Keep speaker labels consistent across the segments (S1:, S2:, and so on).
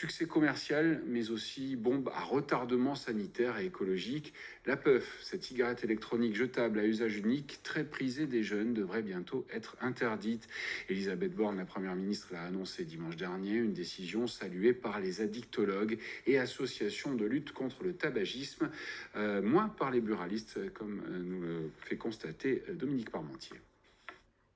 S1: Succès commercial, mais aussi bombe à retardement sanitaire et écologique. La puff, cette cigarette électronique jetable à usage unique, très prisée des jeunes, devrait bientôt être interdite. Elisabeth Borne, la Première ministre, l'a annoncé dimanche dernier, une décision saluée par les addictologues et associations de lutte contre le tabagisme, moins par les buralistes, comme nous le fait constater Dominique Parmentier.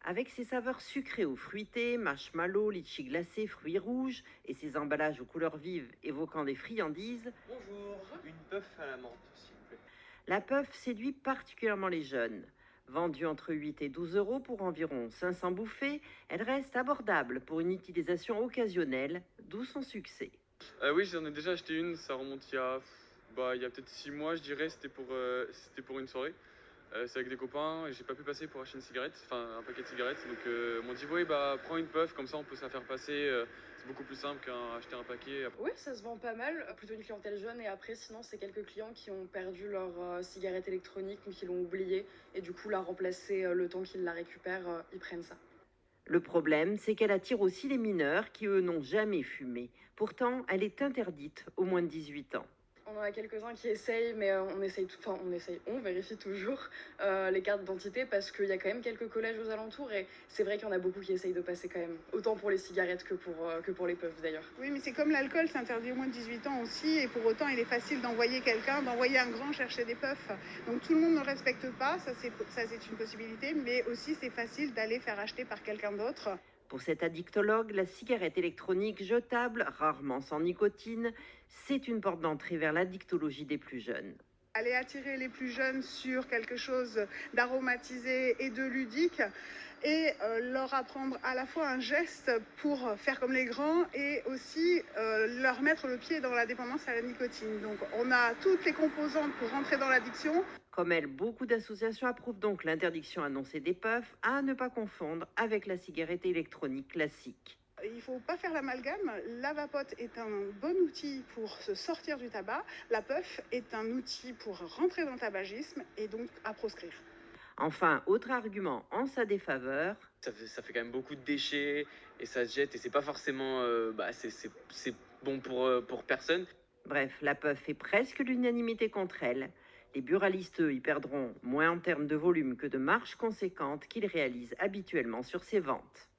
S2: Avec ses saveurs sucrées ou fruitées, marshmallow, litchi glacé, fruits rouges et ses emballages aux couleurs vives évoquant des friandises,
S3: Bonjour, une puff à la menthe, s'il vous plaît.
S2: la puff séduit particulièrement les jeunes. Vendue entre 8 et 12 euros pour environ 500 bouffées, elle reste abordable pour une utilisation occasionnelle, d'où son succès.
S4: Oui, j'en ai déjà acheté une, ça remonte il y a peut-être 6 mois, je dirais, c'était pour une soirée. C'est avec des copains et j'ai pas pu passer pour acheter une cigarette, enfin un paquet de cigarettes. Donc on m'a dit, ouais, bah prends une puff, comme ça on peut se la faire passer. C'est beaucoup plus simple qu'acheter un paquet.
S5: Oui, ça se vend pas mal, plutôt une clientèle jeune. Et après, sinon, c'est quelques clients qui ont perdu leur cigarette électronique ou qui l'ont oubliée. Et du coup, la remplacer le temps qu'ils la récupèrent, ils prennent ça.
S2: Le problème, c'est qu'elle attire aussi les mineurs qui, eux, n'ont jamais fumé. Pourtant, elle est interdite aux moins de 18 ans.
S5: On en a quelques-uns qui essayent, mais on vérifie toujours les cartes d'identité parce qu'il y a quand même quelques collèges aux alentours et c'est vrai qu'il y en a beaucoup qui essayent de passer quand même, autant pour les cigarettes que pour les puffs d'ailleurs.
S6: Oui, mais c'est comme l'alcool, c'est interdit au moins de 18 ans aussi, et pour autant, il est facile d'envoyer un grand chercher des puffs. Donc tout le monde ne le respecte pas, ça c'est une possibilité, mais aussi c'est facile d'aller faire acheter par quelqu'un d'autre.
S2: Pour cet addictologue, la cigarette électronique jetable, rarement sans nicotine, c'est une porte d'entrée vers l'addictologie des plus jeunes.
S6: Aller attirer les plus jeunes sur quelque chose d'aromatisé et de ludique et leur apprendre à la fois un geste pour faire comme les grands et aussi leur mettre le pied dans la dépendance à la nicotine. Donc on a toutes les composantes pour rentrer dans l'addiction.
S2: Comme elle, beaucoup d'associations approuvent donc l'interdiction annoncée des puffs à ne pas confondre avec la cigarette électronique classique.
S6: Il ne faut pas faire l'amalgame. La vapote est un bon outil pour se sortir du tabac. La puff est un outil pour rentrer dans le tabagisme et donc à proscrire.
S2: Enfin, autre argument en sa défaveur,
S3: Ça fait quand même beaucoup de déchets et ça se jette et c'est pas forcément c'est bon pour personne.
S2: bref, la puff fait presque l'unanimité contre elle. Les buralistes, eux, y perdront moins en termes de volume que de marges conséquentes qu'ils réalisent habituellement sur ces ventes.